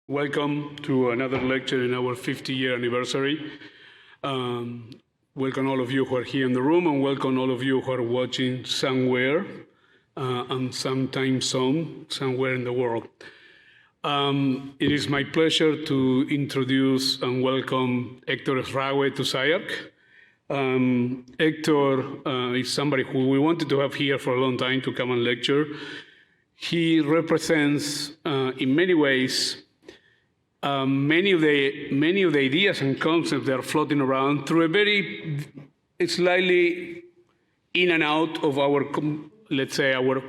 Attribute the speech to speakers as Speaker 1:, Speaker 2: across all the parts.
Speaker 1: Welcome to another lecture in our 50-year anniversary. Welcome all of you who are here in the room, and welcome all of you who are watching somewhere and some time zone somewhere in the world. It is my pleasure to introduce and welcome Héctor Esrawe to SCI-Arc. Héctor is somebody who we wanted to have here for a long time to come and lecture. He represents, in many ways, many of the ideas and concepts that are floating around through a very slightly in and out of our, let's say, our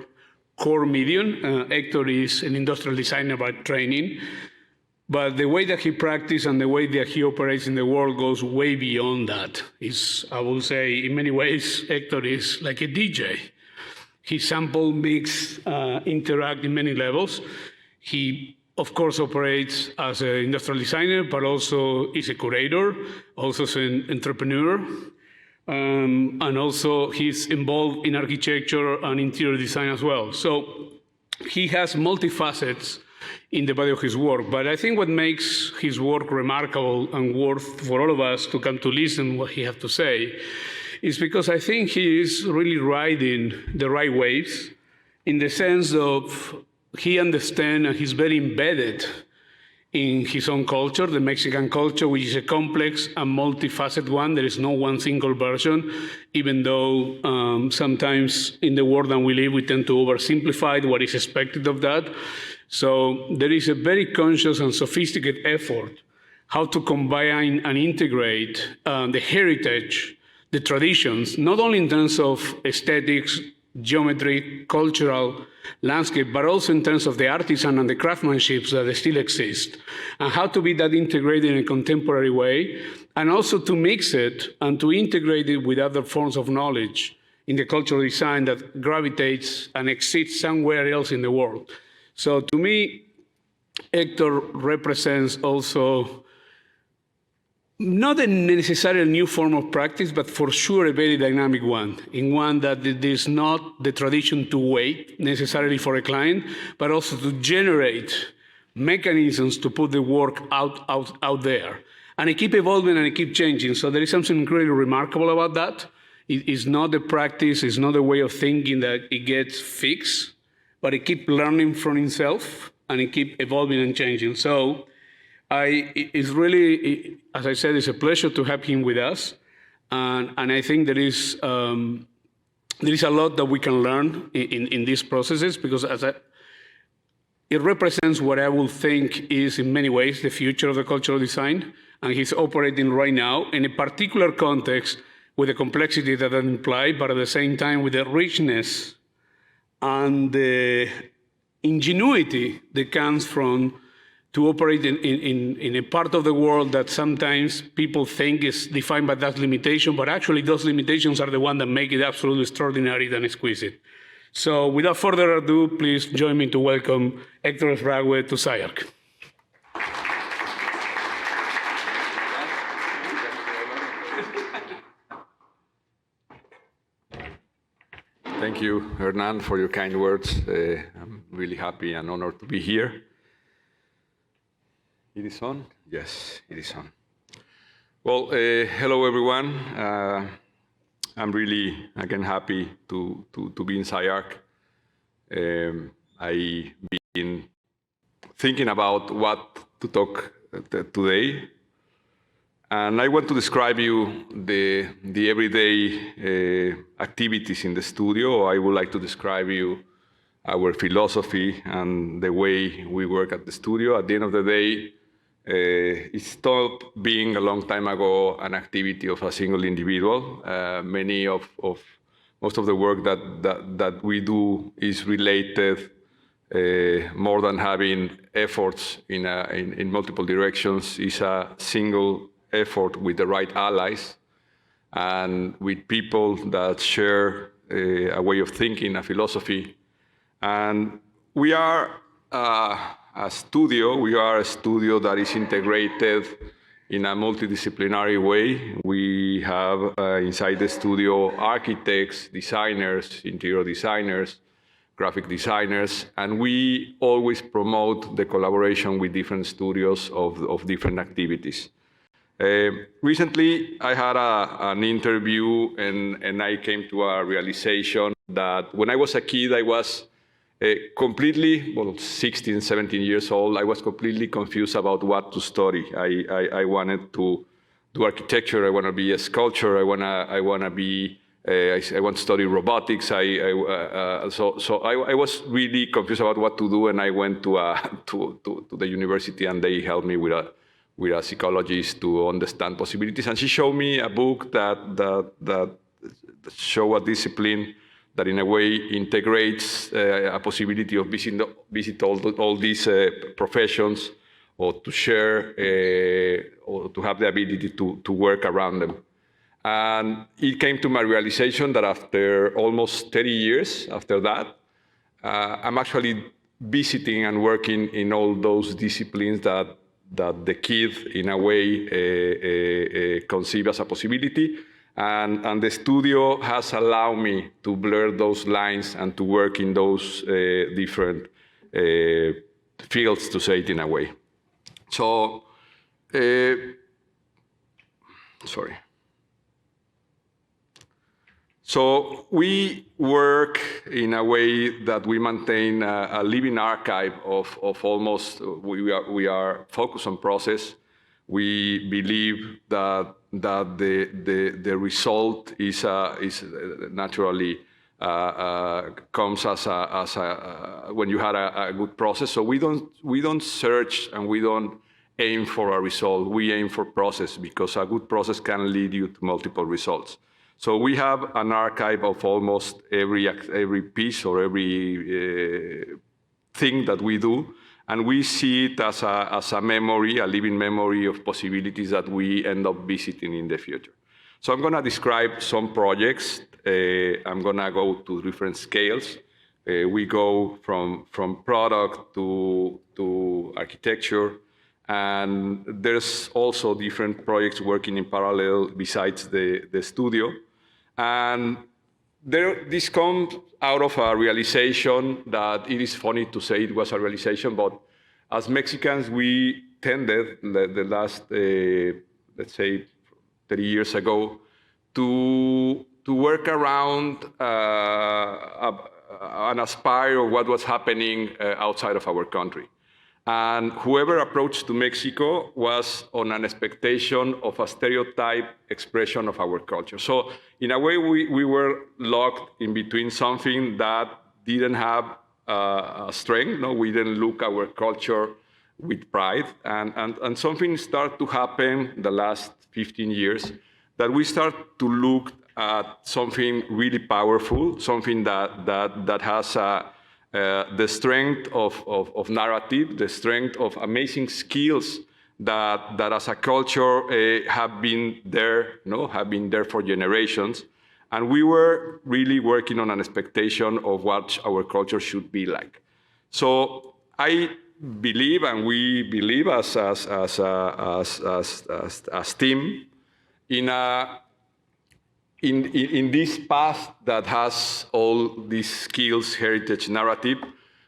Speaker 1: core medium. Héctor is an industrial designer by training, but the way that he practices and the way that he operates in the world goes way beyond that. I will say, in many ways, Héctor is like a DJ. He sample, mix, interact in many levels. He, of course, operates as an industrial designer, but also is a curator, also is an entrepreneur, and also he's involved in architecture and interior design as well. So he has multifacets in the body of his work, but I think what makes his work remarkable and worth for all of us to come to listen what he has to say is because I think he is really riding the right waves in the sense of he understands and he's very embedded in his own culture, the Mexican culture, which is a complex and multifaceted one. There is no one single version, even though sometimes in the world that we live, we tend to oversimplify what is expected of that. So there is a very conscious and sophisticated effort how to combine and integrate the heritage, the traditions, not only in terms of aesthetics, geometry, cultural landscape, but also in terms of the artisan and the craftsmanship that still exist, and how to be that integrated in a contemporary way, and also to mix it and to integrate it with other forms of knowledge in the cultural design that gravitates and exists somewhere else in the world. So to me, Héctor represents also not a necessarily new form of practice, but for sure a very dynamic one, in one that it is not the tradition to wait necessarily for a client, but also to generate mechanisms to put the work out there. And it keep evolving and it keep changing. So there is something incredibly remarkable about that. It is not a practice, it's not a way of thinking that it gets fixed, but it keep learning from itself and it keep evolving and changing. So it's really, as I said, it's a pleasure to have him with us, and I think there is a lot that we can learn in these processes, because it represents what I will think is in many ways the future of the cultural design, and he's operating right now in a particular context with the complexity that implies, but at the same time with the richness and the ingenuity that comes from to operate in a part of the world that sometimes people think is defined by that limitation, but actually those limitations are the ones that make it absolutely extraordinary and exquisite. So without further ado, please join me to welcome Héctor Esrawe to SCI-Arc.
Speaker 2: Thank you, Hernán, for your kind words. I'm really happy and honored to be here. It is on? Yes, it is on. Well, hello everyone. I'm really, again, happy to be in SCI-Arc. I've been thinking about what to talk today. And I want to describe you the everyday activities in the studio. I would like to describe you our philosophy and the way we work at the studio. At the end of the day, it stopped being a long time ago an activity of a single individual. Most of the work that we do is related more than having efforts in multiple directions. Is a single effort with the right allies and with people that share a way of thinking, a philosophy. And we are a studio that is integrated in a multidisciplinary way. We have inside the studio architects, designers, interior designers, graphic designers, and we always promote the collaboration with different studios of different activities. Recently, I had an interview, and I came to a realization that when I was a kid, I was completely, 16, 17 years old, I was completely confused about what to study. I wanted to do architecture, I want to be a sculptor, I want to study robotics. So I was really confused about what to do, and I went to the university, and they helped me with a psychologist to understand possibilities. And she showed me a book that show a discipline that in a way integrates a possibility of visit all these professions, or to share, or to have the ability to work around them. And it came to my realization that after almost 30 years after that, I'm actually visiting and working in all those disciplines that the kid, in a way, conceive as a possibility. And the studio has allowed me to blur those lines and to work in those different fields, to say it in a way. So, sorry. So we work in a way that we maintain a living archive of almost, we are focused on process. We believe that the result is naturally comes as when you had a good process. So we don't search, and we don't aim for a result. We aim for process, because a good process can lead you to multiple results. So we have an archive of almost every piece or every thing that we do, and we see it as a memory, a living memory of possibilities that we end up visiting in the future. So I'm going to describe some projects. I'm going to go to different scales. We go from product to architecture, and there's also different projects working in parallel besides the studio. And this comes out of a realization that it is funny to say it was a realization, but as Mexicans, we tended the last, let's say, 30 years ago, to work around and aspire of what was happening outside of our country. And whoever approached to Mexico was on an expectation of a stereotype expression of our culture. So in a way, we were locked in between something that didn't have strength. No, we didn't look our culture with pride. And something started to happen the last 15 years, that we start to look at something really powerful, something that has the strength of narrative, the strength of amazing skills that as a culture have been there for generations. And we were really working on an expectation of what our culture should be like. So I believe, and we believe as team, in this past that has all these skills, heritage, narrative,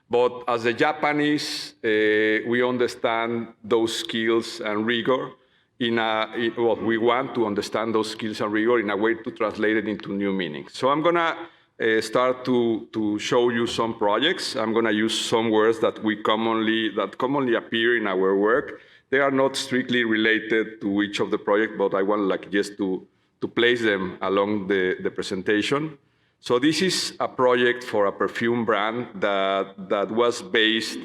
Speaker 2: but as the Japanese, we understand those skills and rigor we want to understand those skills and rigor in a way to translate it into new meaning. So I'm gonna start to show you some projects. I'm gonna use some words that commonly appear in our work. They are not strictly related to each of the projects, but I want just to place them along the presentation. So this is a project for a perfume brand that was based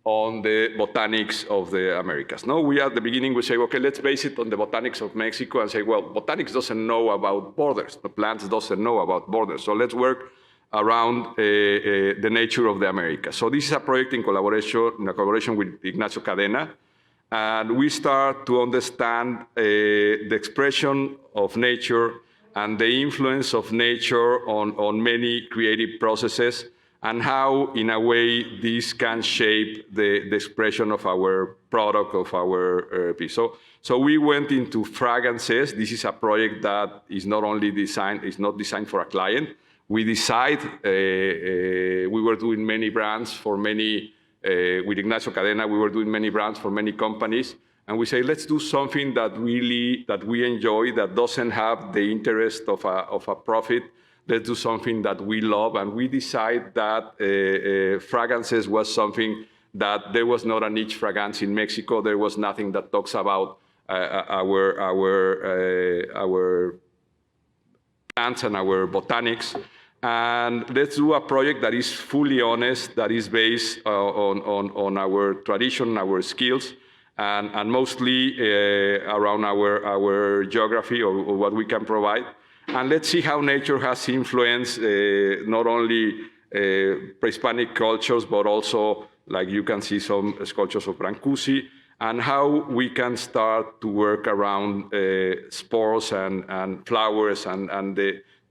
Speaker 2: on the botanics of the Americas. No, we at the beginning we say, okay, let's base it on the botanics of Mexico, and say, well, botanics doesn't know about borders. The plants doesn't know about borders. So let's work around the nature of the Americas. So this is a project in collaboration with Ignacio Cadena. And we start to understand the expression of nature and the influence of nature on many creative processes, and how, in a way, this can shape the expression of our product, of our piece. So we went into fragrances. This is a project that is not only designed, it's not designed for a client. We were were doing many brands for many, with Ignacio Cadena, we were doing many brands for many companies. And we say, let's do something that we enjoy, that doesn't have the interest of a profit. Let's do something that we love. And we decide that fragrances was something that there was not a niche fragrance in Mexico. There was nothing that talks about our plants and our botanics. And let's do a project that is fully honest, that is based on our tradition, our skills, and mostly around our geography or what we can provide. And let's see how nature has influenced not only pre-Hispanic cultures, but also, like you can see some sculptures of Brancusi, and how we can start to work around spores and flowers and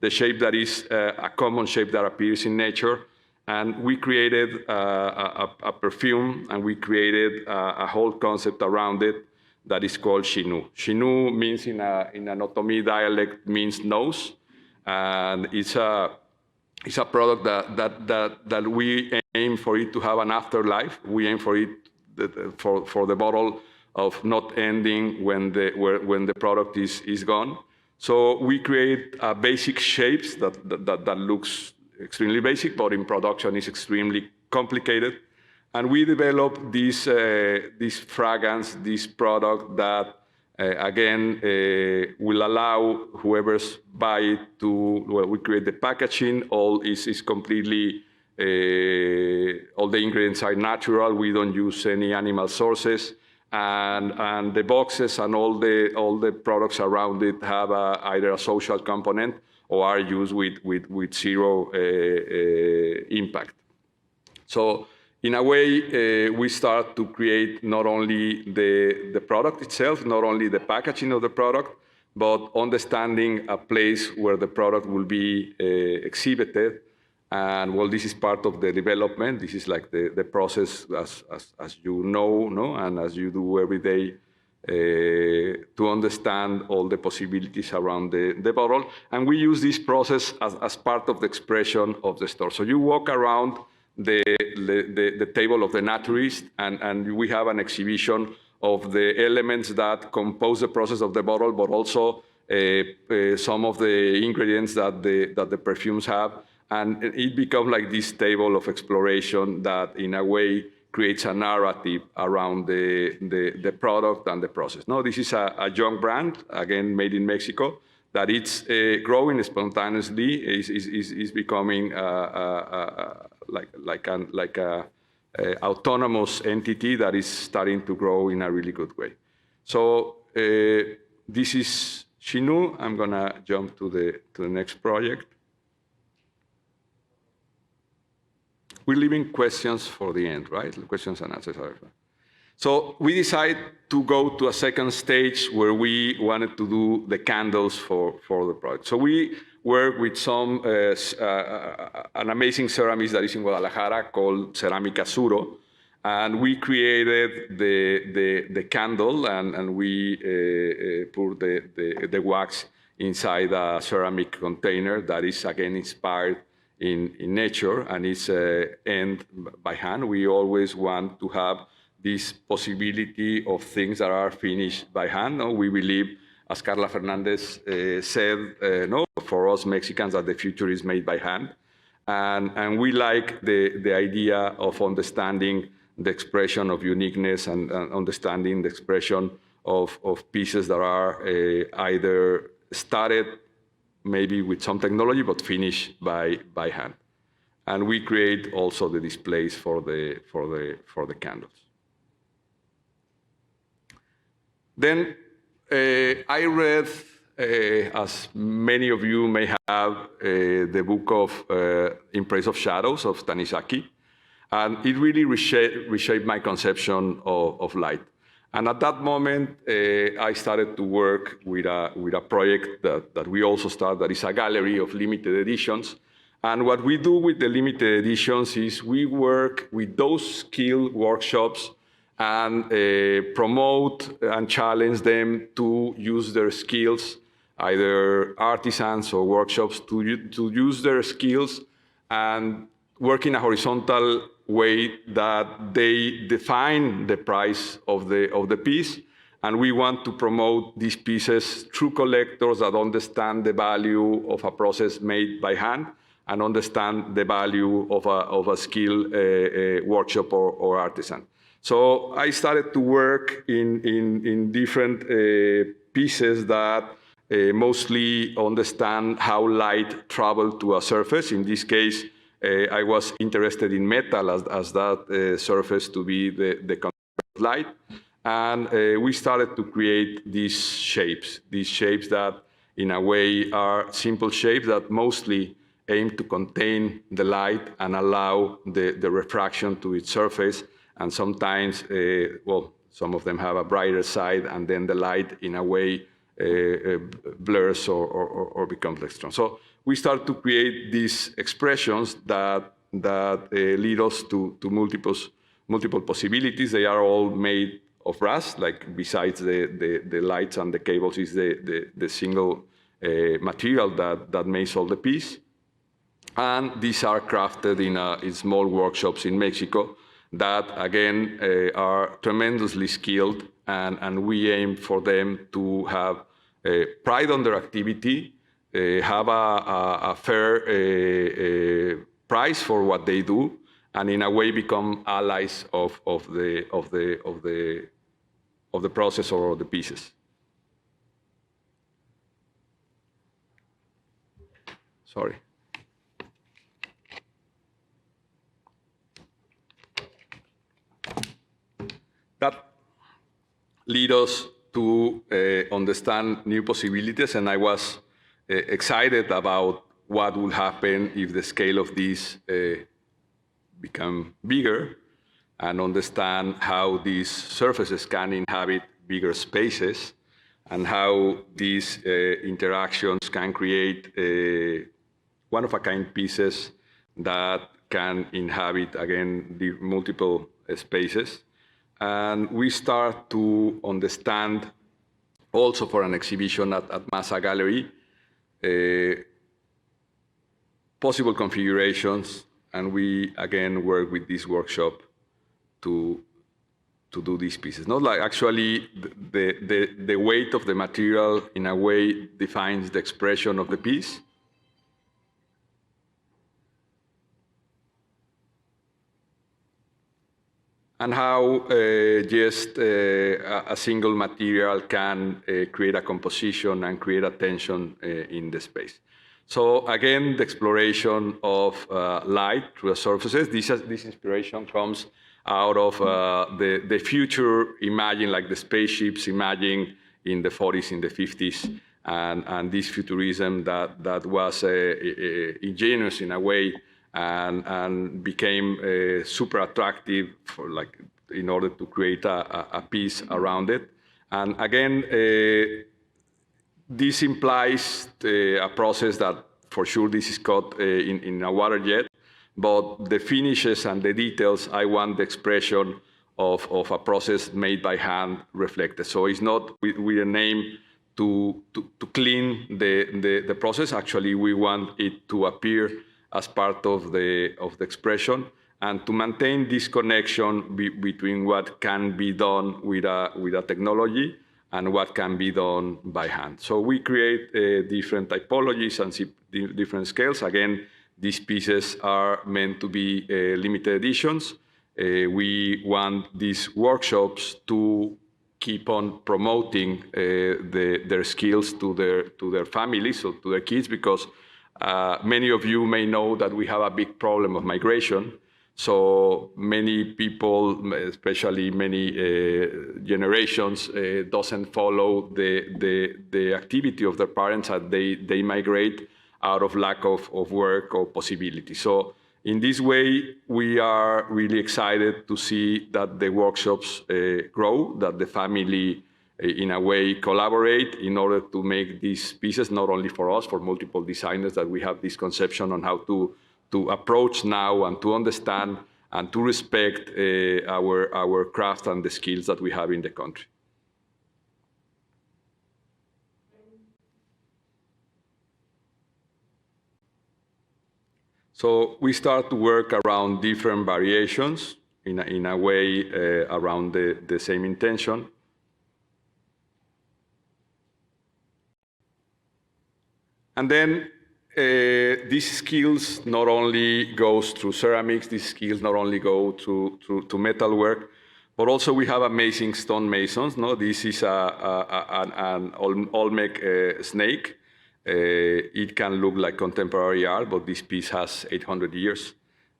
Speaker 2: the shape that is a common shape that appears in nature. And we created a perfume, and we created a whole concept around it that is called Xinu. Xinu means in an Otomi dialect means nose, and it's a product that we aim for it to have an afterlife. We aim for it for the bottle of not ending when the product is gone. So we create basic shapes that looks extremely basic, but in production is extremely complicated. And we developed this fragrance, this product that, again, will allow whoever's buy it to, well, we create the packaging, all is completely, all the ingredients are natural, we don't use any animal sources, and the boxes and all the products around it have either a social component or are used with zero impact. So in a way, we start to create not only the product itself, not only the packaging of the product, but understanding a place where the product will be exhibited. And well, this is part of the development. This is like the process, as you know, and as you do every day, to understand all the possibilities around the bottle. And we use this process as part of the expression of the store. So you walk around the table of the naturist, and we have an exhibition of the elements that compose the process of the bottle, but also some of the ingredients that the perfumes have. And it becomes like this table of exploration that, in a way, creates a narrative around the product and the process. No, this is a young brand, again, made in Mexico, that it's growing spontaneously, is becoming like a autonomous entity that is starting to grow in a really good way. So this is Xinu. I'm gonna jump to the next project. We're leaving questions for the end, right? Questions and answers. So we decided to go to a second stage where we wanted to do the candles for the project. So we work with some an amazing ceramist that is in Guadalajara called Cerámica Suro, and we created the candle, and we put the wax inside a ceramic container that is, again, inspired in nature, and it's end by hand. We always want to have this possibility of things that are finished by hand. No? We believe, as Carla Fernandez said, no, for us Mexicans, that the future is made by hand. And we like the idea of understanding the expression of uniqueness and understanding the expression of pieces that are either started maybe with some technology, but finished by hand. And we create also the displays for the candles. Then I read, as many of you may have, the book of In Praise of Shadows of Tanizaki, and it really reshaped my conception of light. And at that moment, I started to work with a project that we also started, that is a gallery of limited editions. And what we do with the limited editions is we work with those skill workshops and promote and challenge them to use their skills, either artisans or workshops, to use their skills and work in a horizontal way that they define the price of the piece. And we want to promote these pieces through collectors that understand the value of a process made by hand and understand the value of a skilled workshop or artisan. So I started to work in different pieces that mostly understand how light travels to a surface. In this case, I was interested in metal as that surface to be the conductor of light. And we started to create these shapes that in a way are simple shapes that mostly aim to contain the light and allow the refraction to its surface. And sometimes, well, some of them have a brighter side, and then the light in a way blurs or becomes less strong. So we start to create these expressions that lead us to multiple possibilities. They are all made of brass, like besides the lights and the cables is the single material that makes all the piece. And these are crafted in small workshops in Mexico that, again, are tremendously skilled, and we aim for them to have pride on their activity, have a fair price for what they do, and in a way become allies of the process or the pieces. Sorry. That lead us to understand new possibilities, and I was excited about what will happen if the scale of this become bigger, and understand how these surfaces can inhabit bigger spaces, and how these interactions can create one-of-a-kind pieces that can inhabit, again, the multiple spaces. And we start to understand, also for an exhibition at Massa Gallery, possible configurations, and we, again, work with this workshop to do these pieces. Not like actually the weight of the material in a way defines the expression of the piece. And how just a single material can create a composition and create a tension in the space. So again, the exploration of light through the surfaces. This inspiration comes out of the future, imagine like the spaceships, imagine in the 40s, in the 50s, and this futurism that was ingenious in a way, and became super attractive for in order to create a piece around it. And again, this implies a process that for sure this is cut in a water jet, but the finishes and the details, I want the expression of a process made by hand reflected. So it's not with a name to clean the process. Actually, we want it to appear as part of the expression, and to maintain this connection between what can be done with a technology and what can be done by hand. So we create different typologies and different scales. Again, these pieces are meant to be limited editions. We want these workshops to keep on promoting their skills to their families, so to their kids, because many of you may know that we have a big problem of migration. So many people, especially many generations, doesn't follow the activity of their parents, and they migrate out of lack of work or possibility. So in this way, we are really excited to see that the workshops grow, that the family in a way collaborate in order to make these pieces, not only for us, for multiple designers, that we have this conception on how to approach now and to understand and to respect our craft and the skills that we have in the country. So we start to work around different variations in a way around the same intention. And then these skills not only goes through ceramics, these skills not only go to metalwork, but also we have amazing stonemasons. No, this is an Olmec snake. It can look like contemporary art, but this piece has 800 years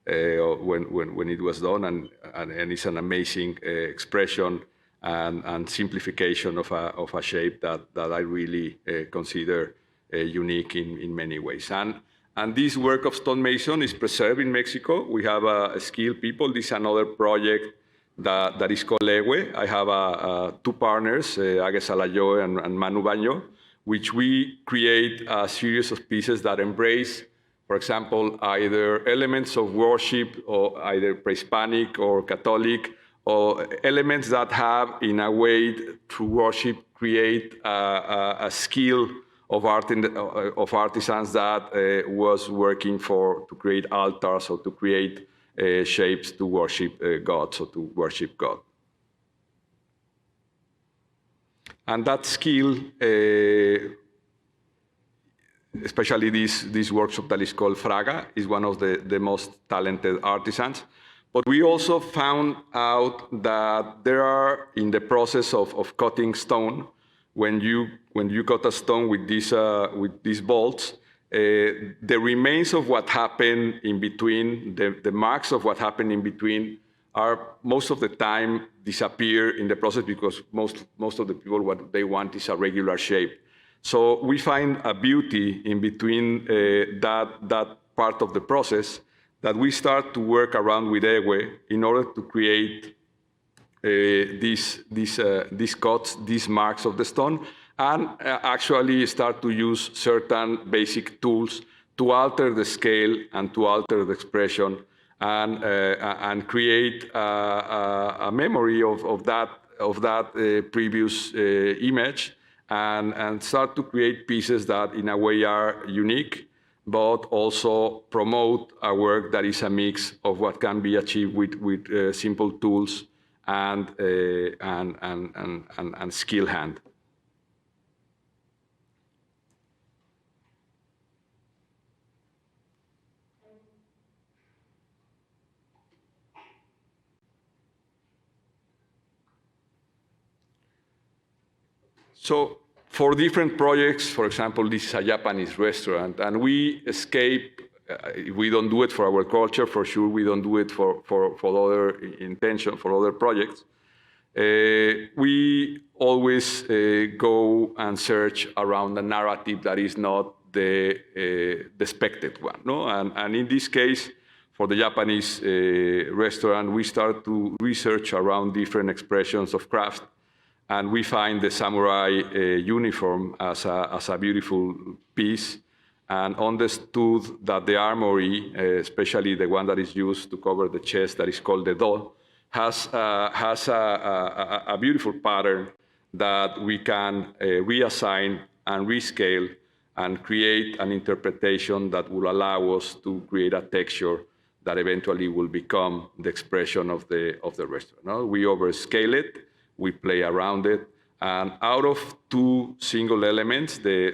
Speaker 2: when it was done, and it's an amazing expression and simplification of a shape that I really consider unique in many ways. And this work of stonemason is preserved in Mexico. We have skilled people. This is another project that is called Ewe. I have two partners, Agues Alayo and Manu Baño, which we create a series of pieces that embrace, for example, either elements of worship or either pre-Hispanic or Catholic, or elements that have, in a way, through worship, create a skill of art of artisans that was working to create altars or to create shapes to worship gods or to worship God. And that skill, especially this workshop that is called Fraga, is one of the most talented artisans. But we also found out that there are, in the process of cutting stone, when you cut a stone with these bolts, the remains of what happened in between, the marks of what happened in between, are most of the time disappear in the process, because most of the people, what they want is a regular shape. So we find a beauty in between that part of the process that we start to work around with Ewe in order to create these cuts, these marks of the stone, and actually start to use certain basic tools to alter the scale and to alter the expression and create a memory of that previous image, and start to create pieces that in a way are unique, but also promote a work that is a mix of what can be achieved with simple tools and skill hand. So for different projects, for example, this is a Japanese restaurant, and we escape. We don't do it for our culture, for sure. We don't do it for other intention, for other projects. We always go and search around a narrative that is not the expected one. No? And in this case, for the Japanese restaurant, we start to research around different expressions of craft. And we find the samurai uniform as a beautiful piece, and understood that the armory, especially the one that is used to cover the chest, that is called the do, has a beautiful pattern that we can reassign and rescale and create an interpretation that will allow us to create a texture that eventually will become the expression of the restaurant. No? We overscale it. We play around it, and out of two single elements, this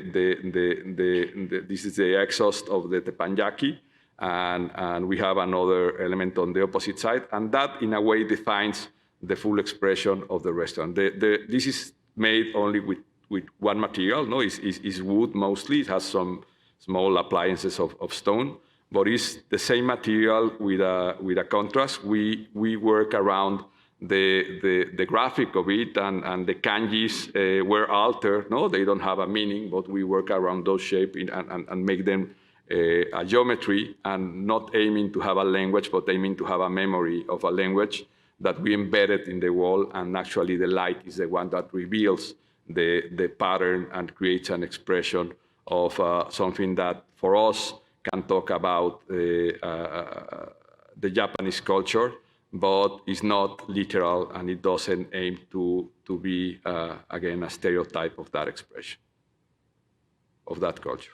Speaker 2: is the exhaust of the teppanyaki, and we have another element on the opposite side, and that in a way defines the full expression of the restaurant. This is made only with one material. No, it's wood mostly. It has some small appliances of stone, but it's the same material with a contrast. We work around the graphic of it, and the kanjis were altered. No, they don't have a meaning, but we work around those shapes and make them a geometry, and not aiming to have a language, but aiming to have a memory of a language that we embedded in the wall, and actually the light is the one that reveals the pattern and creates an expression of something that for us can talk about the Japanese culture, but it's not literal, and it doesn't aim to be, again, a stereotype of that expression, of that culture.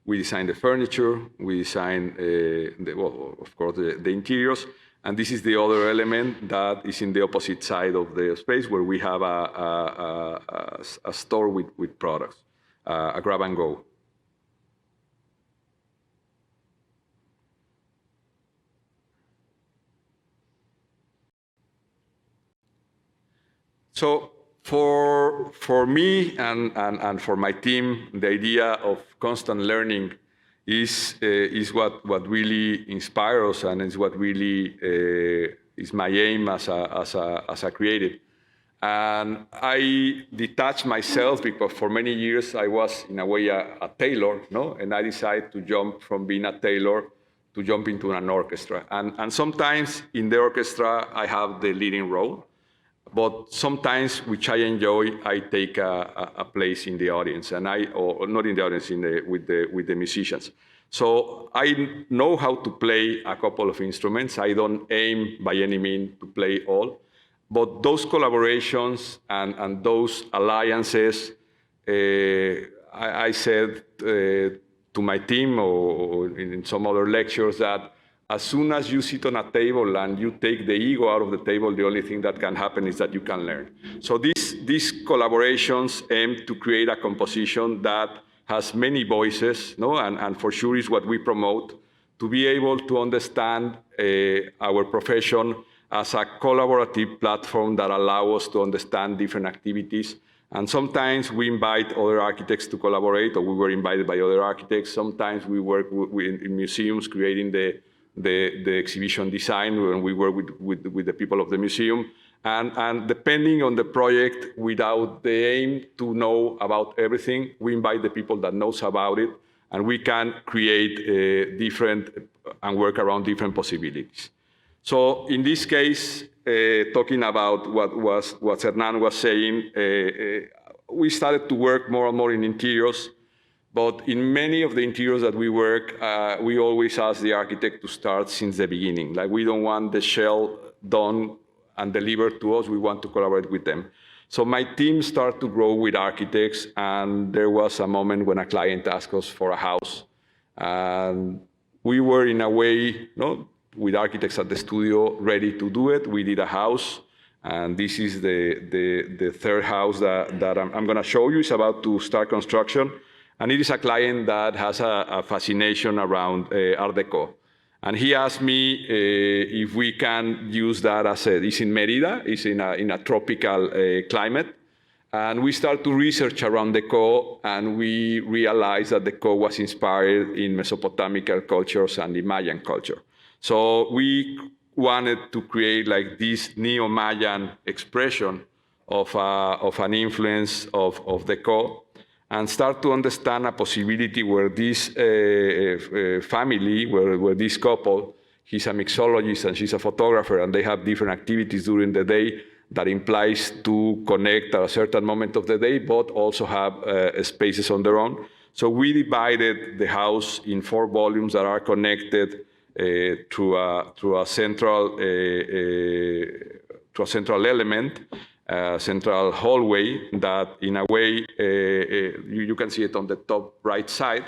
Speaker 2: We design the furniture, we design, of course, the interiors. And this is the other element that is in the opposite side of the space where we have a store with products, a grab and go. So for me and for my team, the idea of constant learning is what really inspires us and is what really is my aim as a creative. And I detached myself because for many years I was in a way a tailor, no? And I decided to jump from being a tailor to jump into an orchestra. And sometimes in the orchestra I have the leading role. But sometimes, which I enjoy, I take a place in the audience, or not in the audience, with the musicians. So I know how to play a couple of instruments. I don't aim by any means to play all, but those collaborations and those alliances, I said to my team or in some other lectures that as soon as you sit on a table and you take the ego out of the table, the only thing that can happen is that you can learn. So these collaborations aim to create a composition that has many voices, no? And for sure is what we promote, to be able to understand our profession as a collaborative platform that allows us to understand different activities. And sometimes we invite other architects to collaborate, or we were invited by other architects. Sometimes we work in museums creating the exhibition design when we work with the people of the museum. And depending on the project, without the aim to know about everything, we invite the people that knows about it, and we can create different and work around different possibilities. So in this case, talking about what Hernán was saying, we started to work more and more in interiors. But in many of the interiors that we work, we always ask the architect to start since the beginning. Like, we don't want the shell done and delivered to us. We want to collaborate with them. So my team started to grow with architects, and there was a moment when a client asked us for a house. And we were, in a way, with architects at the studio, ready to do it. We did a house. And this is the third house that I'm going to show you. It's about to start construction. And it is a client that has a fascination around Art Deco. And he asked me if we can use that as it's in Mérida, it's in a tropical climate. And we start to research around Deco, and we realized that Deco was inspired in Mesopotamic cultures and the Mayan culture. So we wanted to create like this Neo-Mayan expression of an influence of Deco, and start to understand a possibility where this family, where this couple, he's a mixologist and she's a photographer, and they have different activities during the day that implies to connect at a certain moment of the day, but also have spaces on their own. So we divided the house in 4 volumes that are connected through a central element, central hallway that, in a way, you can see it on the top right side.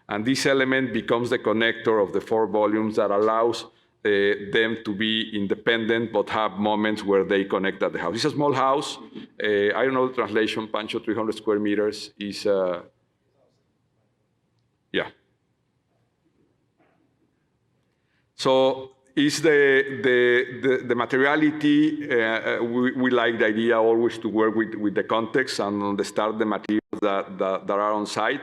Speaker 2: And this element becomes the connector of the 4 volumes that allows them to be independent, but have moments where they connect at the house. It's a small house. I don't know the translation, Pancho, 300 square meters is, yeah. So is the materiality, we like the idea always to work with the context and understand the materials that are on site.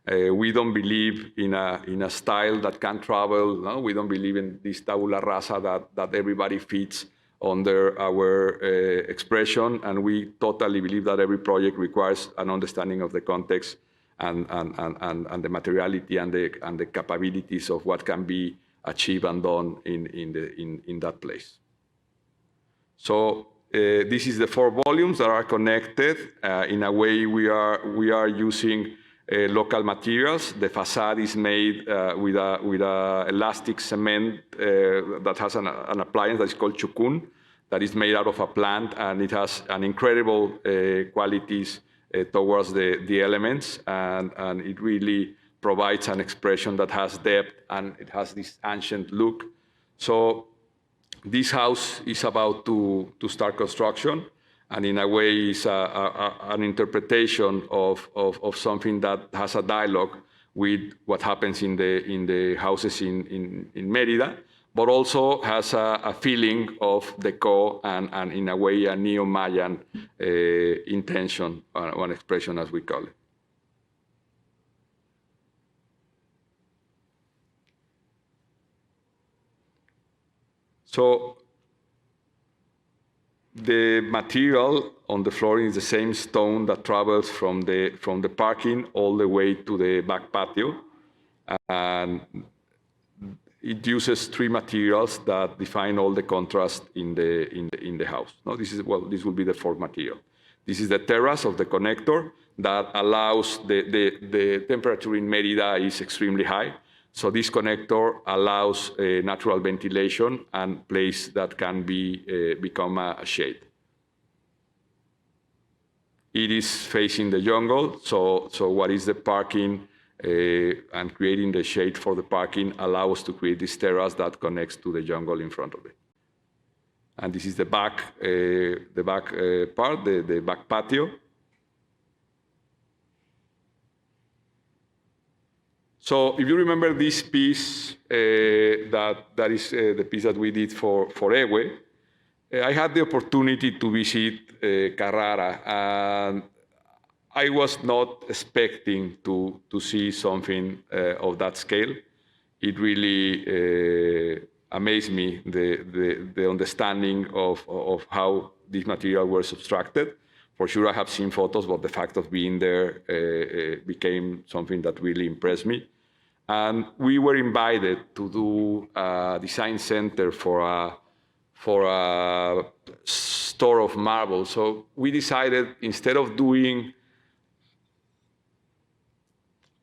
Speaker 2: We don't believe in a style that can travel. No? We don't believe in this tabula rasa that everybody fits under our expression, and we totally believe that every project requires an understanding of the context and the materiality and the capabilities of what can be achieved and done in that place. So this is the 4 volumes that are connected. In a way, we are using local materials. The facade is made with a elastic cement that has an appliance that is called chukun, that is made out of a plant, and it has an incredible qualities towards the elements, and it really provides an expression that has depth and it has this ancient look. So this house is about to start construction, and in a way is an interpretation of something that has a dialogue with what happens in the houses in Mérida, but also has a feeling of deco and in a way a Neo-Mayan intention, one expression as we call it. So the material on the flooring is the same stone that travels from the parking all the way to the back patio, and it uses three materials that define all the contrast in the house. No, this will be the fourth material. This is the terrace of the connector that allows the temperature in Mérida is extremely high. So this connector allows natural ventilation and place that can become a shade. It is facing the jungle, so what is the parking and creating the shade for the parking allows to create this terrace that connects to the jungle in front of it. And this is the back part, the back patio. So if you remember this piece, that is the piece that we did for Ewe, I had the opportunity to visit Carrara, and I was not expecting to see something of that scale. It really amazed me, the understanding of how these materials were subtracted. For sure, I have seen photos, but the fact of being there became something that really impressed me. And we were invited to do a design center for a store of marble. So we decided, instead of doing,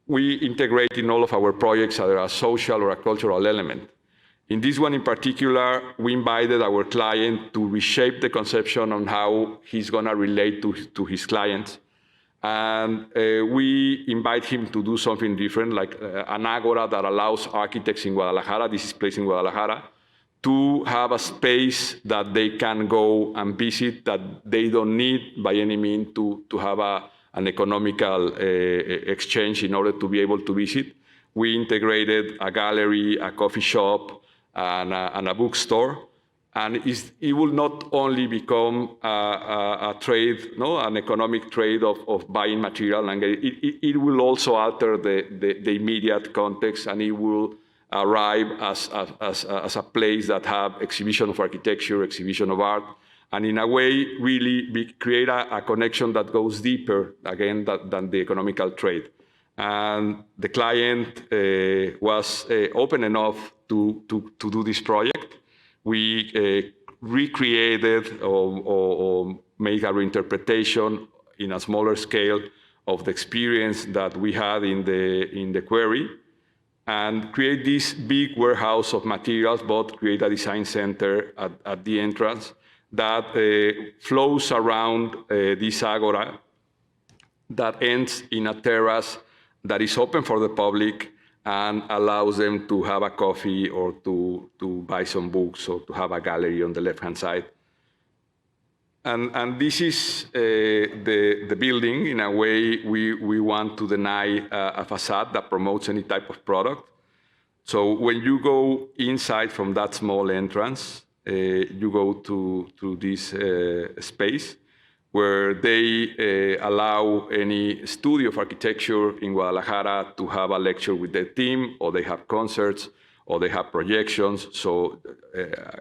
Speaker 2: we integrate in all of our projects either a social or a cultural element. In this one in particular, we invited our client to reshape the conception on how he's going to relate to his clients. And we invite him to do something different, like an agora that allows architects in Guadalajara, this is placed in Guadalajara, to have a space that they can go and visit, that they don't need by any means to have an economical exchange in order to be able to visit. We integrated a gallery, a coffee shop, and a bookstore. And it will not only become a trade, no, an economic trade of buying material, and it will also alter the immediate context, and it will arrive as a place that have exhibition of architecture, exhibition of art, and in a way really create a connection that goes deeper, again, than the economical trade. And the client was open enough to do this project. We recreated or make a reinterpretation in a smaller scale of the experience that we had in the quarry, and create this big warehouse of materials, but create a design center at the entrance that flows around this agora that ends in a terrace that is open for the public and allows them to have a coffee or to buy some books or to have a gallery on the left-hand side. And this is the building. In a way, we want to deny a facade that promotes any type of product. So when you go inside from that small entrance, you go to this space where they allow any studio of architecture in Guadalajara to have a lecture with their team, or they have concerts, or they have projections. So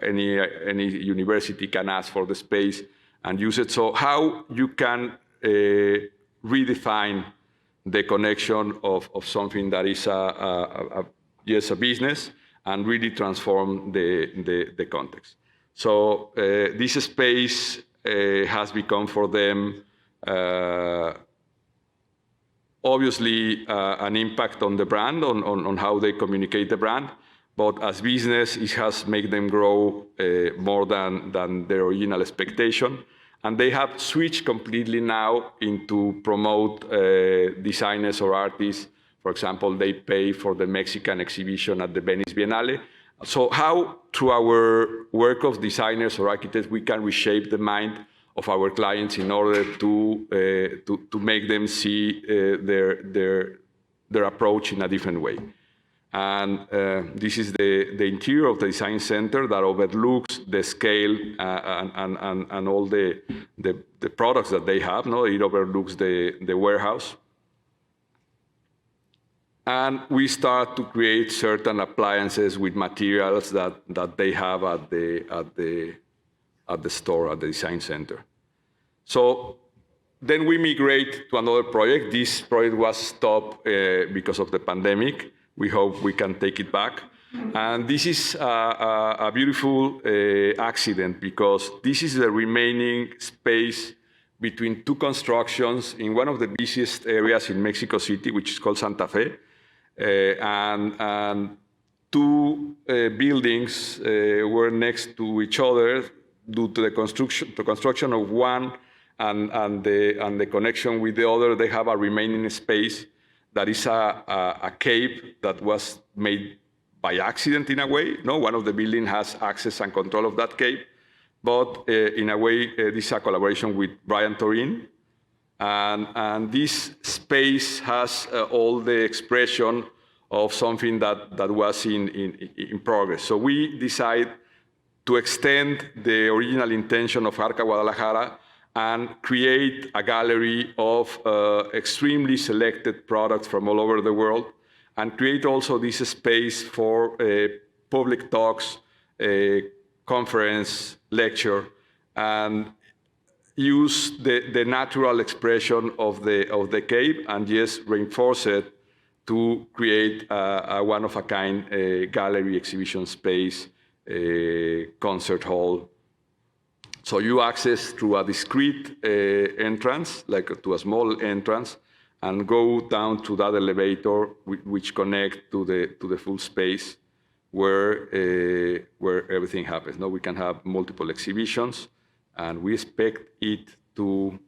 Speaker 2: any university can ask for the space and use it. So how you can redefine the connection of something that is a business and really transform the context. So this space has become for them obviously an impact on the brand, on how they communicate the brand, but as business, it has made them grow more than their original expectation. And they have switched completely now into promote designers or artists. For For example, they pay for the Mexican exhibition at the Venice Biennale. So how, through our work of designers or architects, we can reshape the mind of our clients in order to make them see their approach in a different way. And this is the interior of the design center that overlooks the scale and all the products that they have. No, it overlooks the warehouse. And we start to create certain appliances with materials that they have at the store, at the design center. So then we migrate to another project. This project was stopped because of the pandemic. We hope we can take it back. And this is a beautiful accident because this is the remaining space between two constructions in one of the busiest areas in Mexico City, which is called Santa Fe. And two buildings were next to each other due to the construction of one and the connection with the other. They have a remaining space that is a cave that was made by accident in a way. No, one of the buildings has access and control of that cave, but in a way, this is a collaboration with Brian Torin. And this space has all the expression of something that was in progress. So we decide to extend the original intention of Arca Guadalajara and create a gallery of extremely selected products from all over the world, and create also this space for public talks, conference, lecture, and use the natural expression of the cave and just reinforce it to create a one-of-a-kind gallery, exhibition space, concert hall. So you access through a discrete entrance, like to a small entrance, and go down to that elevator which connect to the full space where everything happens. Now we can have multiple exhibitions, and we expect it to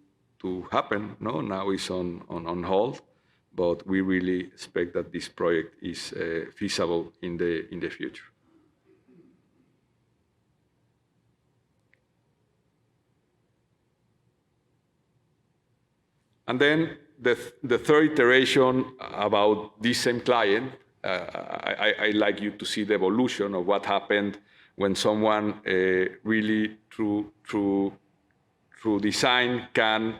Speaker 2: happen. No, now it's on hold, but we really expect that this project is feasible in the future. And then the third iteration about this same client, I like you to see the evolution of what happened when someone really through design can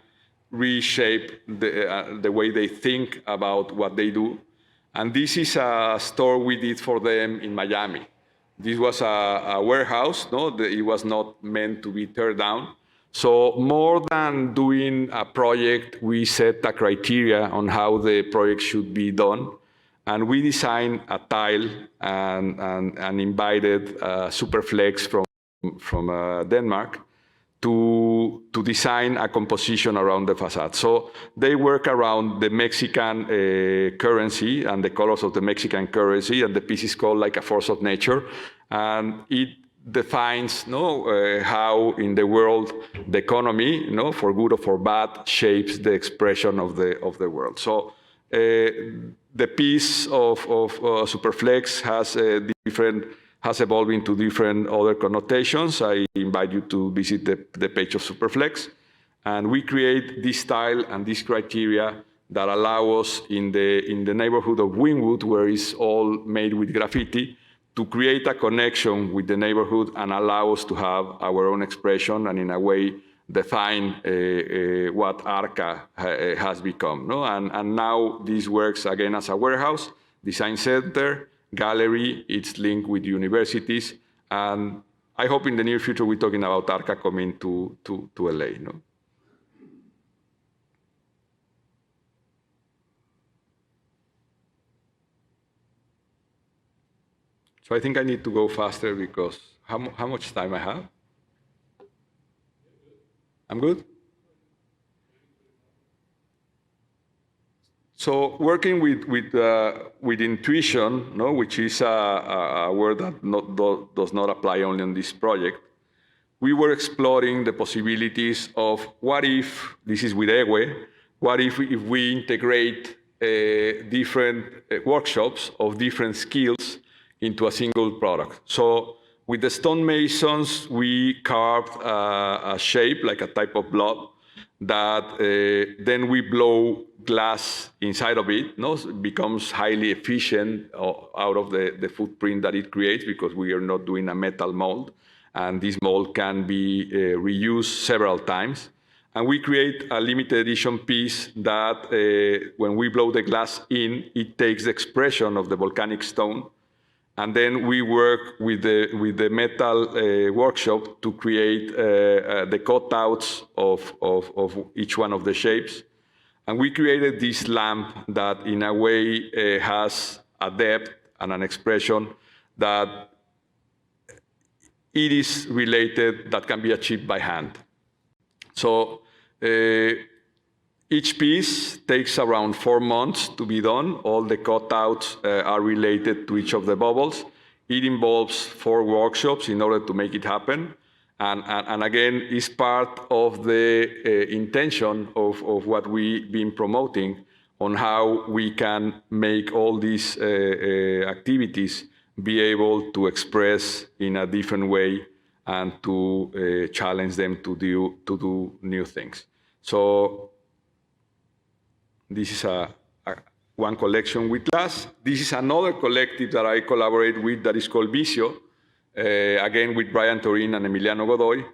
Speaker 2: reshape the way they think about what they do. And this is a store we did for them in Miami. This was a warehouse, no? It was not meant to be tear down. So more than doing a project, we set a criteria on how the project should be done. And we designed a tile and invited Superflex from Denmark to design a composition around the facade. So they work around the Mexican currency and the colors of the Mexican currency, and the piece is called like a force of nature. And it defines how in the world the economy, for good or for bad, shapes the expression of the world. So the piece of Superflex has evolved into different other connotations. I invite you to visit the page of Superflex. And we create this style and this criteria that allow us in the neighborhood of Wynwood, where it's all made with graffiti, to create a connection with the neighborhood and allow us to have our own expression and in a way define what Arca has become. No? And now this works again as a warehouse, design center, gallery. It's linked with universities. And I hope in the near future we're talking about Arca coming to LA. No? So I think I need to go faster because how much time I have? I'm good? So working with intuition, which is a word that does not apply only on this project, we were exploring the possibilities of what if, this is with Ewe, what if we integrate different workshops of different skills into a single product. So with the stonemasons, we carved a shape, like a type of blob, that then we blow glass inside of it. No? So it becomes highly efficient out of the footprint that it creates, because we are not doing a metal mold. And this mold can be reused several times. And we create a limited edition piece that when we blow the glass in, it takes the expression of the volcanic stone. And then we work with the metal workshop to create the cutouts of each one of the shapes. And we created this lamp that in a way has a depth and an expression that it is related, that can be achieved by hand. So each piece takes around 4 months to be done. All the cutouts are related to each of the bubbles. It involves 4 workshops in order to make it happen. And again, it's part of the intention of what we've been promoting on how we can make all these activities be able to express in a different way and to challenge them to do new things. So this is one collection with glass. This is another collective that I collaborate with that is called Vicio, again with Brian Torin and Emiliano Godoy.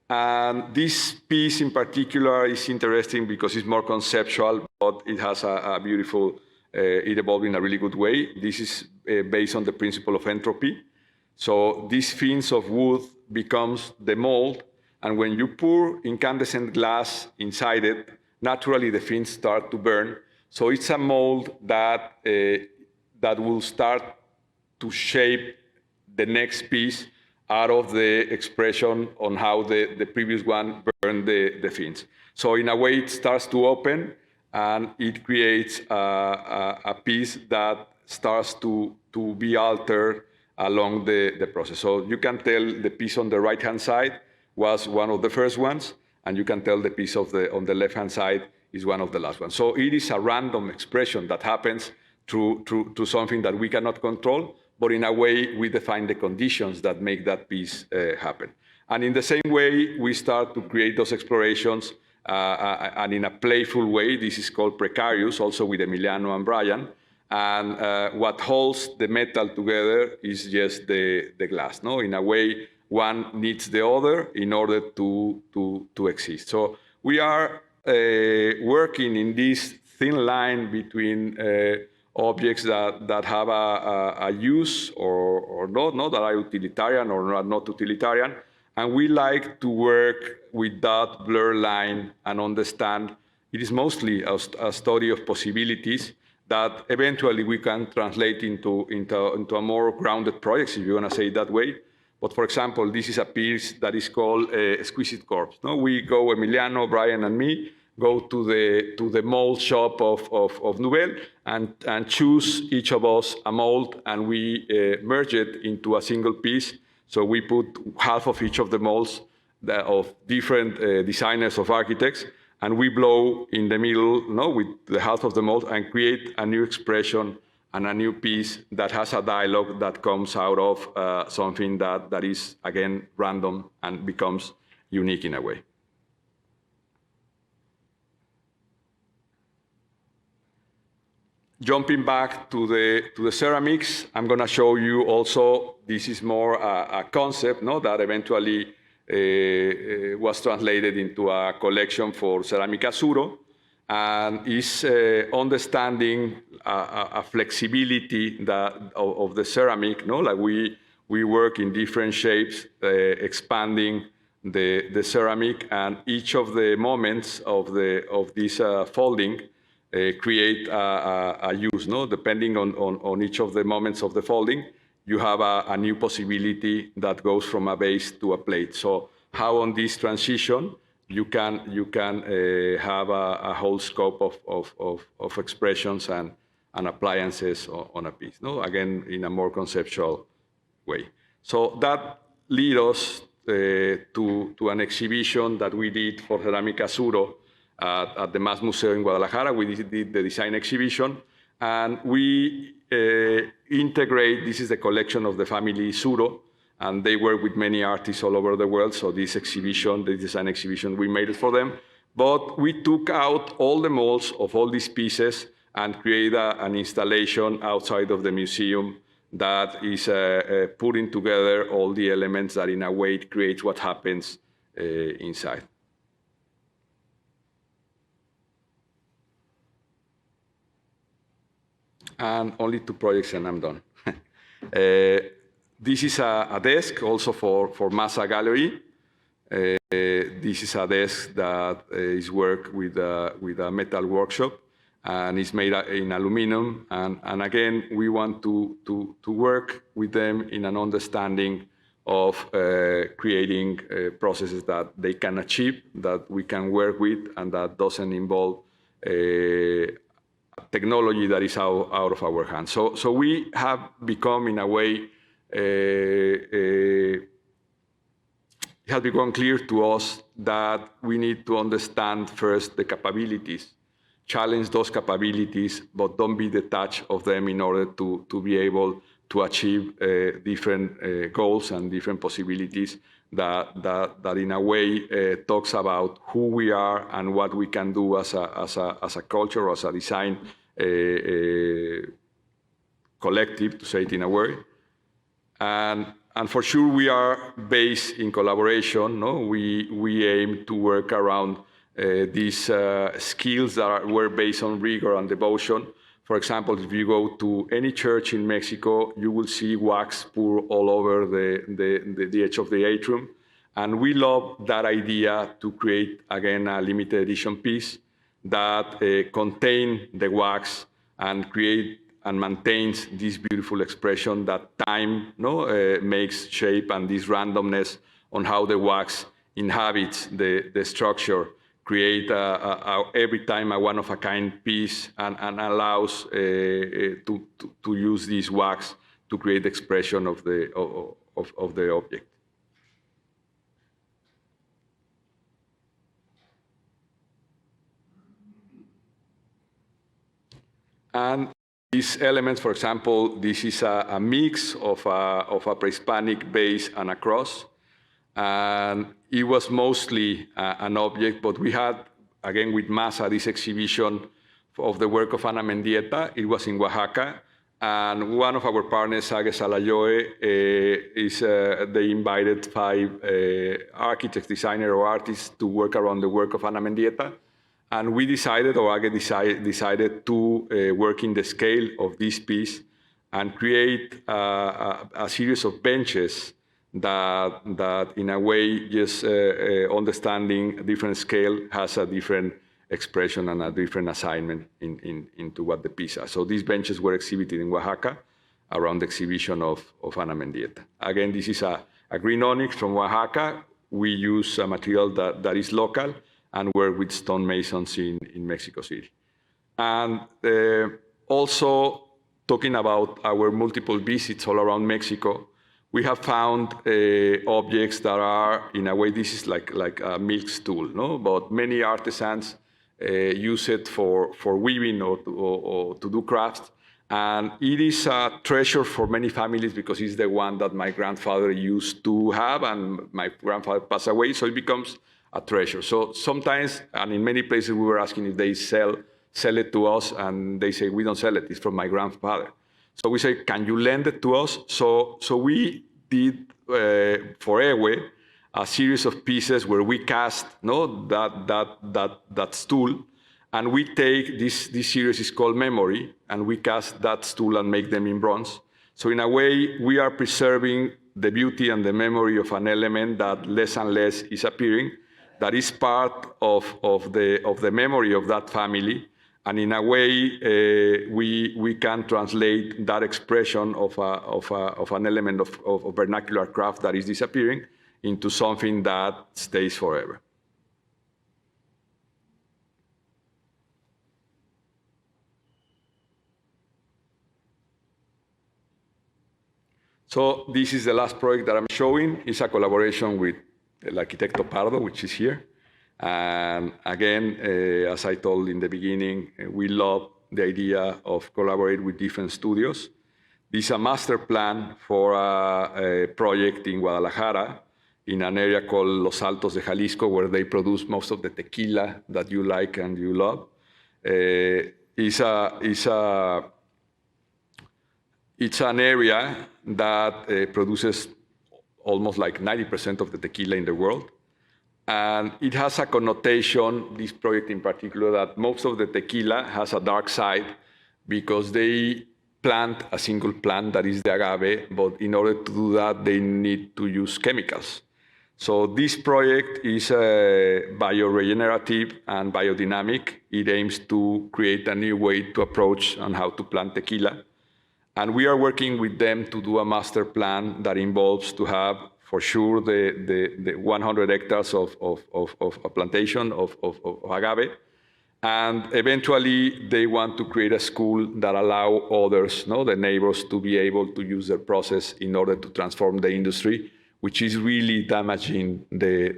Speaker 2: And this piece in particular is interesting because it's more conceptual, but it has a beautiful, it evolved in a really good way. This is based on the principle of entropy. So these fins of wood becomes the mold, and when you pour incandescent glass inside it, naturally the fins start to burn. So it's a mold that will start to shape the next piece out of the expression on how the previous one burned the fins. So in a way, it starts to open, and it creates a piece that starts to be altered along the process. So you can tell the piece on the right-hand side was one of the first ones, and you can tell the piece on the left-hand side is one of the last ones. So it is a random expression that happens through something that we cannot control, but in a way, we define the conditions that make that piece happen. And in the same way, we start to create those explorations, and in a playful way. This is called Precarious, also with Emiliano and Brian. And what holds the metal together is just the glass. No? In a way, one needs the other in order to exist. So we are working in this thin line between objects that have a use or not, that are utilitarian or not utilitarian. And we like to work with that blur line and understand it is mostly a study of possibilities that eventually we can translate into a more grounded project, if you want to say it that way. But for example, this is a piece that is called Exquisite Corpse. No? We go, Emiliano, Brian, and me, go to the mold shop of Nouvelle and choose each of us a mold, and we merge it into a single piece. So we put half of each of the molds of different designers of architects, and we blow in the middle, with the half of the mold, and create a new expression and a new piece that has a dialogue that comes out of something that is, again, random and becomes unique in a way. Jumping back to the ceramics, I'm going to show you also, this is more a concept that eventually was translated into a collection for Cerámica Suro, and is understanding a flexibility of the ceramic. Like we work in different shapes, expanding the ceramic, and each of the moments of this folding create a use. Depending on each of the moments of the folding, you have a new possibility that goes from a base to a plate. So how on this transition you can have a whole scope of expressions and appliances on a piece. Again, in a more conceptual way. So that leads us to an exhibition that we did for Cerámica Suro at the Mass Museo in Guadalajara. We did the design exhibition, and we integrate, this is the collection of the family Suro, and they work with many artists all over the world. So this exhibition, the design exhibition, we made it for them. But we took out all the molds of all these pieces and created an installation outside of the museum that is putting together all the elements that in a way it creates what happens inside. And only 2 projects and I'm done. This is a desk also for Massa Gallery. This is a desk that is worked with a metal workshop and is made in aluminum. And again, we want to work with them in an understanding of creating processes that they can achieve, that we can work with, and that doesn't involve technology that is out of our hands. So we have become, in a way, it has become clear to us that we need to understand first the capabilities, challenge those capabilities, but don't be detached of them in order to be able to achieve different goals and different possibilities that in a way talks about who we are and what we can do as a culture, as a design collective, to say it in a way. And for sure, we are based in collaboration. No? We aim to work around these skills that were based on rigor and devotion. For example, if you go to any church in Mexico, you will see wax poured all over the edge of the atrium. And we love that idea to create, again, a limited edition piece that contains the wax and create and maintains this beautiful expression that time makes shape, and this randomness on how the wax inhabits the structure, create every time a one-of-a-kind piece and allows to use this wax to create expression of the object. And these elements, for example, this is a mix of a pre-Hispanic base and a cross. And it was mostly an object, but we had, again, with Massa, this exhibition of the work of Ana Mendieta. It was in Oaxaca. And one of our partners, Sage Salayoe, they invited 5 architects, designers, or artists to work around the work of Ana Mendieta. And we decided, or Age decided to work in the scale of this piece and create a series of benches that in a way, just understanding a different scale has a different expression and a different assignment into what the piece is. So these benches were exhibited in Oaxaca around the exhibition of Ana Mendieta. Again, this is a green onyx from Oaxaca. We use a material that is local and work with stonemasons in Mexico City. And also talking about our multiple visits all around Mexico, we have found objects that are, in a way, this is like a milk stool, no? But many artisans use it for weaving or to do crafts. And it is a treasure for many families because it's the one that my grandfather used to have, and my grandfather passed away, so it becomes a treasure. So sometimes, and in many places, we were asking if they sell it to us, and they say, we don't sell it, it's from my grandfather. So we say, can you lend it to us? So we did for Ewe a series of pieces where we cast that stool, and we take this series is called Memory, and we cast that stool and make them in bronze. So in a way, we are preserving the beauty and the memory of an element that less and less is appearing, that is part of the memory of that family. And in a way, we can translate that expression of an element of vernacular craft that is disappearing into something that stays forever. So this is the last project that I'm showing. It's a collaboration with El Arquitecto Pardo, which is here. And again, as I told in the beginning, we love the idea of collaborate with different studios. This is a master plan for a project in Guadalajara, in an area called Los Altos de Jalisco, where they produce most of the tequila that you like and you love. It's an area that produces almost like 90% of the tequila in the world. And it has a connotation, this project in particular, that most of the tequila has a dark side because they plant a single plant that is the agave, but in order to do that, they need to use chemicals. So this project is bioregenerative and biodynamic. It aims to create a new way to approach on how to plant tequila. And we are working with them to do a master plan that involves to have, for sure, the 100 hectares of a plantation of agave. And eventually, they want to create a school that allow others, the neighbors, to be able to use their process in order to transform the industry, which is really damaging the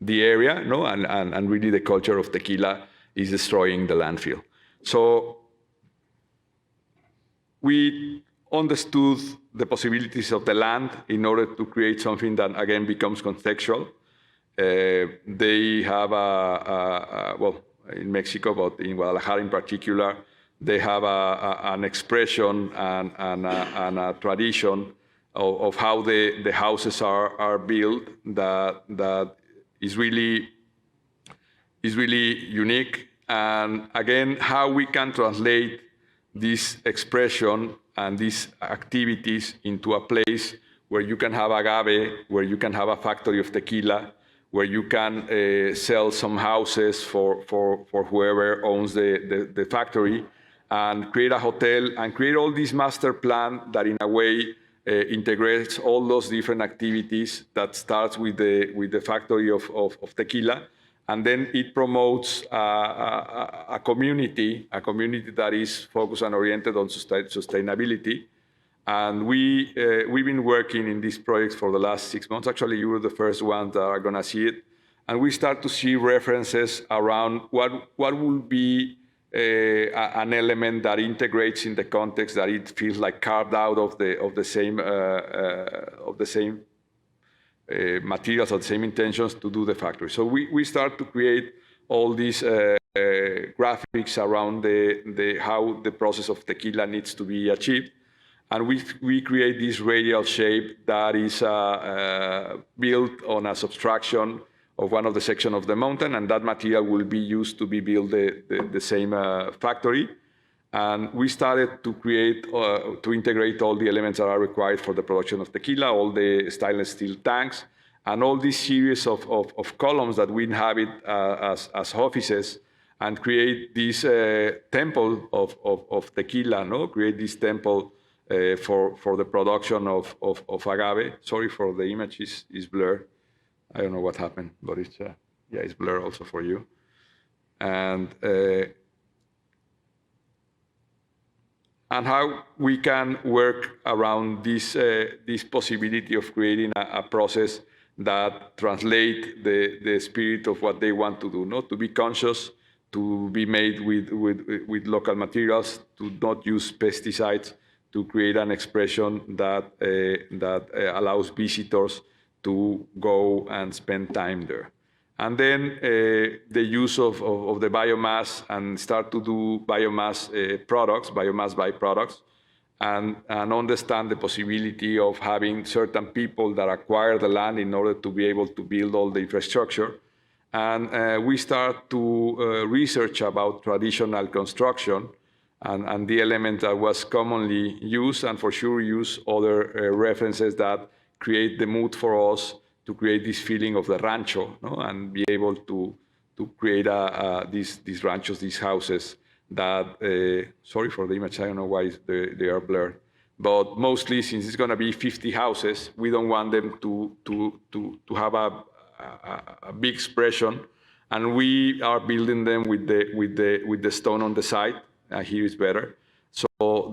Speaker 2: area, and really the culture of tequila is destroying the landfill. So we understood the possibilities of the land in order to create something that, again, becomes contextual. They have well, in Mexico, but in Guadalajara in particular, they have an expression and a tradition of how the houses are built that is really unique. And again, how we can translate this expression and these activities into a place where you can have agave, where you can have a factory of tequila, where you can sell some houses for whoever owns the factory, and create a hotel and create all this master plan that in a way integrates all those different activities that starts with the factory of tequila, and then it promotes a community that is focused and oriented on sustainability. And we've been working in this project for the last 6 months. Actually, you were the first ones that are going to see it. And we start to see references around what will be an element that integrates in the context, that it feels like carved out of the same materials or the same intentions to do the factory. So we start to create all these graphics around how the process of tequila needs to be achieved. And we create this radial shape that is built on a subtraction of one of the sections of the mountain, and that material will be used to build the same factory. And we started to create, to integrate all the elements that are required for the production of tequila, all the stainless steel tanks, and all this series of columns that we inhabit as offices, and create this temple of tequila, create this temple for the production of agave. Sorry for the image is blurred. I don't know what happened, but it's it's blurred also for you. And how we can work around this possibility of creating a process that translate the spirit of what they want to do, to be conscious, to be made with local materials, to not use pesticides, to create an expression that allows visitors to go and spend time there. And then the use of the biomass, and start to do biomass products, biomass byproducts, and understand the possibility of having certain people that acquire the land in order to be able to build all the infrastructure. And we start to research about traditional construction and the element that was commonly used, and for sure use other references that create the mood for us to create this feeling of the rancho, and be able to create these ranchos, these houses that, sorry for the image, I don't know why they are blurred, but mostly, since it's going to be 50 houses, we don't want them to have a big expression, and we are building them with the stone on the side. Here is better. So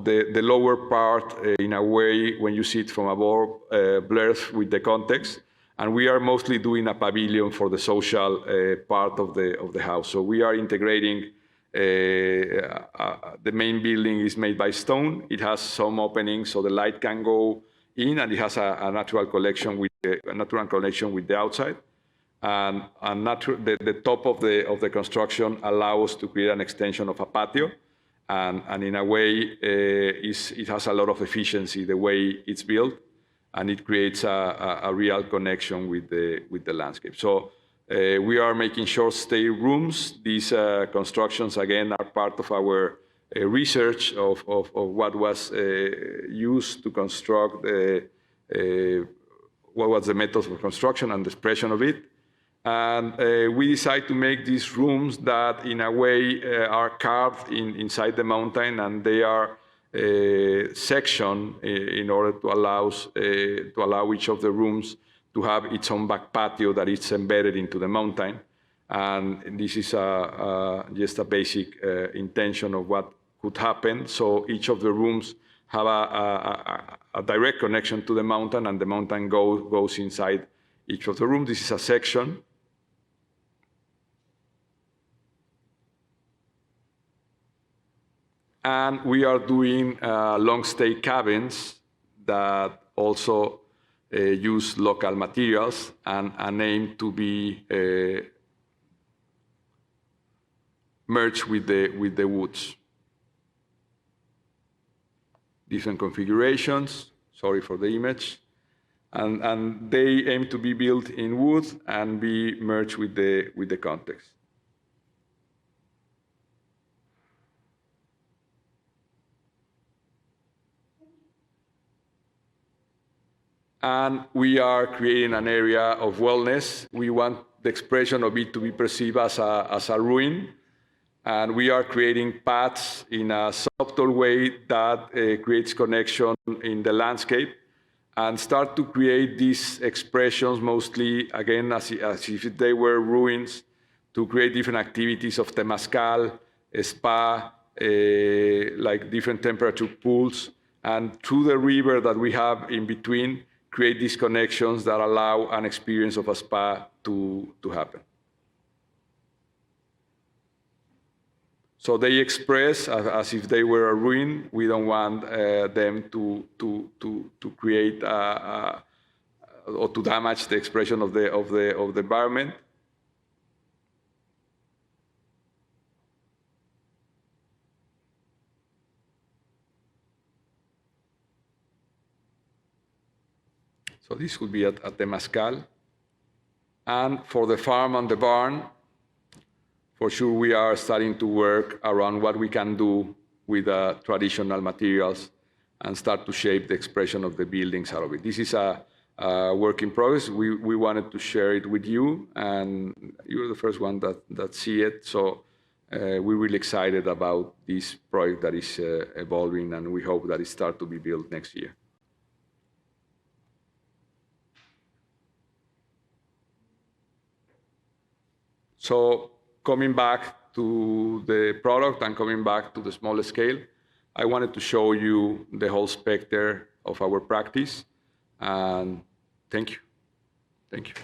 Speaker 2: the lower part, in a way, when you see it from above, blurs with the context, And we are mostly doing a pavilion for the social part of the house. So we are integrating, the main building is made by stone. It has some openings so the light can go in, and it has a natural connection with the outside. And the top of the construction allows to create an extension of a patio. And in a way, it has a lot of efficiency the way it's built, and it creates a real connection with the landscape. So we are making short stay rooms. These constructions, again, are part of our research of what was used to construct what was the methods of construction and the expression of it. And we decide to make these rooms that, in a way, are carved inside the mountain, and they are sectioned in order to allow each of the rooms to have its own back patio that is embedded into the mountain. And this is just a basic intention of what could happen. So each of the rooms have a direct connection to the mountain, and the mountain goes inside each of the rooms. This is a section. And we are doing long stay cabins that also use local materials and aim to be merged with the woods. Different configurations, sorry for the image. And they aim to be built in wood and be merged with the context. And we are creating an area of wellness. We want the expression of it to be perceived as a ruin. And we are creating paths in a subtle way that creates connection in the landscape, and start to create these expressions mostly, again, as if they were ruins, to create different activities of temazcal, spa, like different temperature pools, and through the river that we have in between, create these connections that allow an experience of a spa to happen. So they express as if they were a ruin. We don't want them to create or to damage the expression of the environment. So this could be at temazcal. And for the farm and the barn, for sure we are starting to work around what we can do with traditional materials and start to shape the expression of the buildings out of it. This is a work in progress. We wanted to share it with you, and you're the first one that see it. So we're really excited about this project that is evolving, and we hope that it starts to be built next year. So coming back to the product and coming back to the smaller scale, I wanted to show you the whole spectrum of our practice. And thank you. Thank you.